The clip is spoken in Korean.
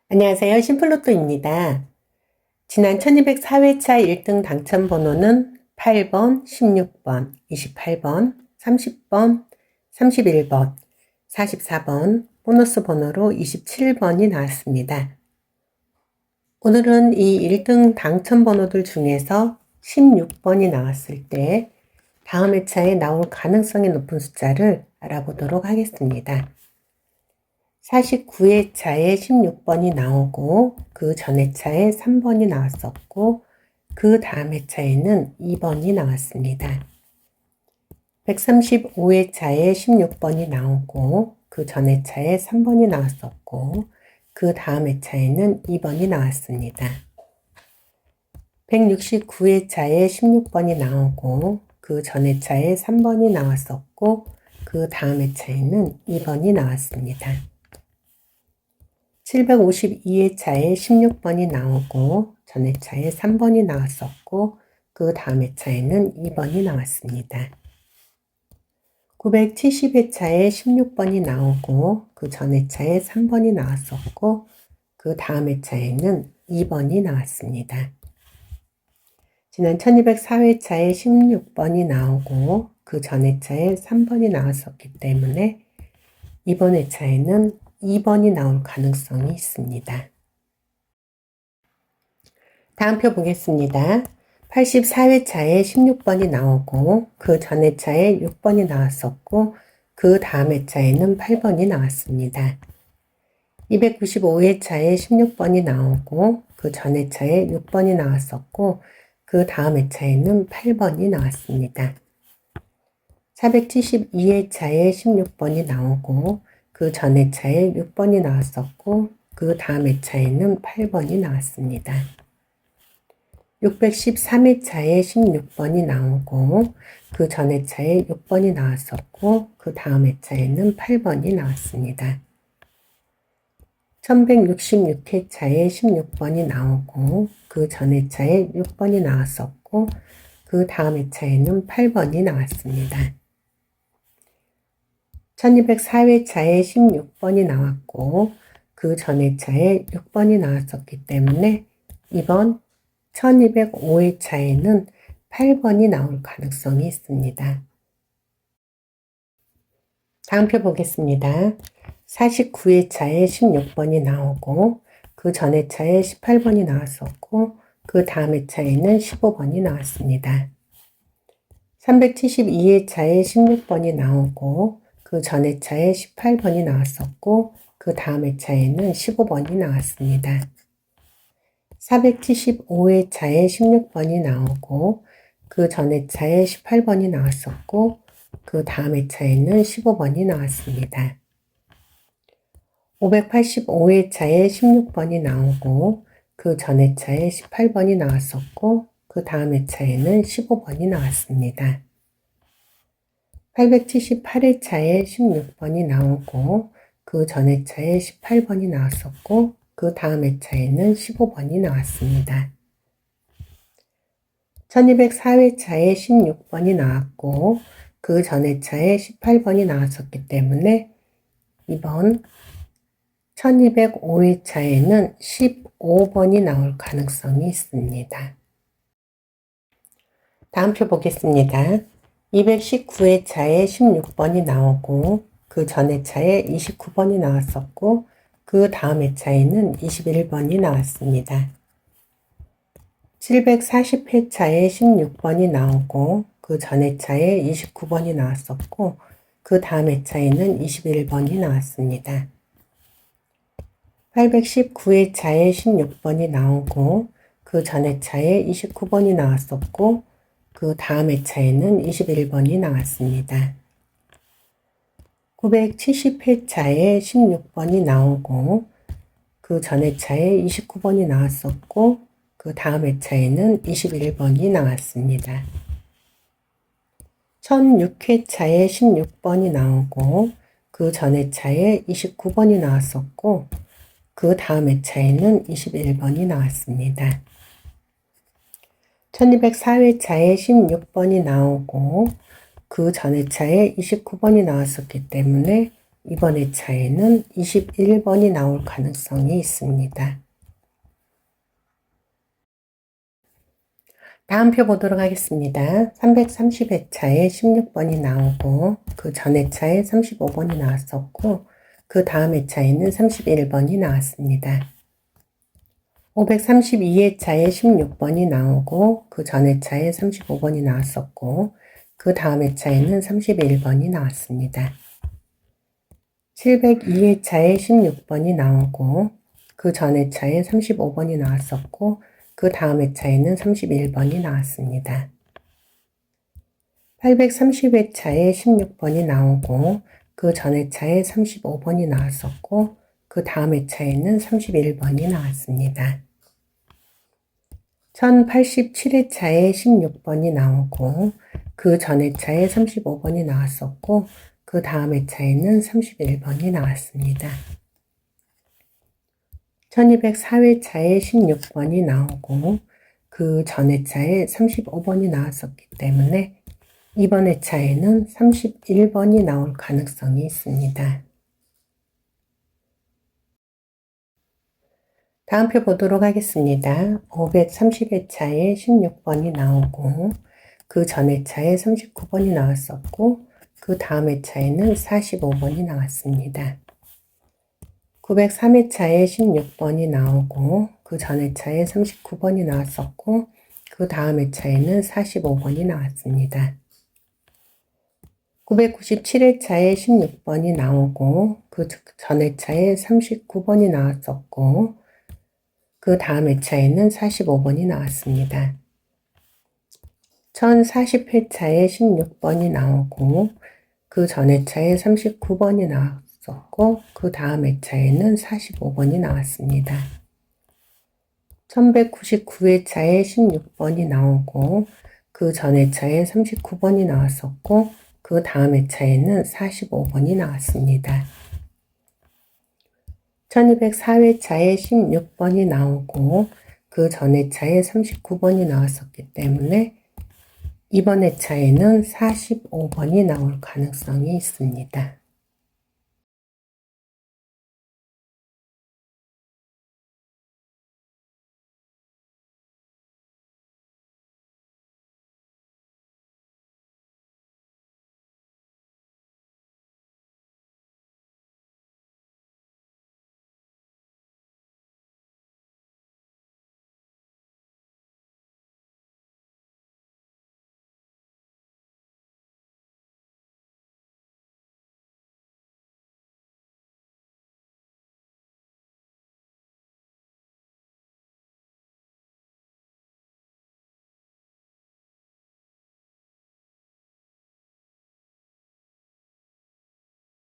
안녕하세요. 심플로또입니다. 지난 1204회차 1등 당첨 번호는 8번, 16번, 28번, 30번, 31번, 44번, 보너스 번호로 27번이 나왔습니다. 오늘은 이 1등 당첨 번호들 중에서 16번이 나왔을 때 다음 회차에 나올 가능성이 높은 숫자를 알아보도록 하겠습니다. 49회차에 16번이 나오고 그 전 회차에 3번이 나왔었고 그 다음 회차에는 2번이 나왔습니다. 135회차에 16번이 나오고 그 전 회차에 3번이 나왔었고 그 다음 회차에는 2번이 나왔습니다. 169회차에 16번이 나오고 그 전 회차에 3번이 나왔었고 그 다음 회차에는 2번이 나왔습니다. 752회차에 16번이 나오고 전 회차에 3번이 나왔었고 그 다음 회차에는 2번이 나왔습니다. 970회차에 16번이 나오고 그 전 회차에 3번이 나왔었고 그 다음 회차에는 2번이 나왔습니다. 지난 1204회차에 16번이 나오고 그 전 회차에 3번이 나왔었기 때문에 이번 회차에는 2번이 나올 가능성이 있습니다. 다음 표 보겠습니다. 84회차에 16번이 나오고 그 전 회차에 6번이 나왔었고 그 다음 회차에는 8번이 나왔습니다. 295회차에 16번이 나오고 그 전 회차에 6번이 나왔었고 그 다음 회차에는 8번이 나왔습니다. 472회차에 16번이 나오고 그 전 회차에 6번이 나왔었고 그 다음 회차에는 8번이 나왔습니다. 613회차에 16번이 나오고 그 전 회차에 6번이 나왔었고 그 다음 회차에는 8번이 나왔습니다. 1166회차에 16번이 나오고 그 전 회차에 6번이 나왔었고 그 다음 회차에는 8번이 나왔습니다. 1204회차에 16번이 나왔고 그 전 회차에 6번이 나왔었기 때문에 이번 1205회차에는 8번이 나올 가능성이 있습니다. 다음 표 보겠습니다. 49회차에 16번이 나오고 그 전 회차에 18번이 나왔었고 그 다음 회차에는 15번이 나왔습니다. 372회차에 16번이 나오고 그 전 회차에 18번이 나왔었고 그 다음 회차에는 15번이 나왔습니다. 475회차에 16번이 나오고 그 전 회차에 18번이 나왔었고 그 다음 회차에는 15번이 나왔습니다. 585회차에 16번이 나오고 그 전 회차에 18번이 나왔었고 그 다음 회차에는 15번이 나왔습니다. 878회차에 16번이 나오고 그 전 회차에 18번이 나왔었고 그 다음 회차에는 15번이 나왔습니다. 1204회차에 16번이 나왔고 그 전 회차에 18번이 나왔었기 때문에 이번 1205회차에는 15번이 나올 가능성이 있습니다. 다음 표 보겠습니다. 219회차에 16번이 나오고 그 전 회차에 29번이 나왔었고 그 다음 회차에는 21번이 나왔습니다. 740회차에 16번이 나오고 그 전 회차에 29번이 나왔었고 그 다음 회차에는 21번이 나왔습니다. 819회차에 16번이 나오고 그 전 회차에 29번이 나왔었고 그 다음 회차에는 21번이 나왔습니다. 970회차에 16번이 나오고 그 전 회차에 29번이 나왔었고 그 다음 회차에는 21번이 나왔습니다. 1006회차에 16번이 나오고 그 전 회차에 29번이 나왔었고 그 다음 회차에는 21번이 나왔습니다. 1204회차에 16번이 나오고 그 전 회차에 29번이 나왔었기 때문에 이번 회차에는 21번이 나올 가능성이 있습니다. 다음 표 보도록 하겠습니다. 330회차에 16번이 나오고 그 전 회차에 35번이 나왔었고 그 다음 회차에는 31번이 나왔습니다. 532회차에 16번이 나오고 그 전 회차에 35번이 나왔었고 그 다음 회차에는 31번이 나왔습니다. 702회차에 16번이 나오고 그 전 회차에 35번이 나왔었고 그 다음 회차에는 31번이 나왔습니다. 830회차에 16번이 나오고 그 전 회차에 35번이 나왔었고 그 다음 회차에는 31번이 나왔습니다. 1087회차에 16번이 나오고 그 전 회차에 35번이 나왔었고 그 다음 회차에는 31번이 나왔습니다. 1204회차에 16번이 나오고 그 전 회차에 35번이 나왔었기 때문에 이번 회차에는 31번이 나올 가능성이 있습니다. 다음 표 보도록 하겠습니다. 530회차에 16번이 나오고 그 전 회차에 39번이 나왔었고 그 다음 회차에는 45번이 나왔습니다. 903회차에 16번이 나오고 그 전 회차에 39번이 나왔었고 그 다음 회차에는 45번이 나왔습니다. 997회차에 16번이 나오고 그 전 회차에 39번이 나왔었고 그 다음 회차에는 45번이 나왔습니다. 1040회차에 16번이 나오고 그 전 회차에 39번이 나왔었고 그 다음 회차에는 45번이 나왔습니다. 1199회차에 16번이 나오고 그 전 회차에 39번이 나왔었고 그 다음 회차에는 45번이 나왔습니다. 1204회차에 16번이 나오고 그 전 회차에 39번이 나왔었기 때문에 이번 회차에는 45번이 나올 가능성이 있습니다.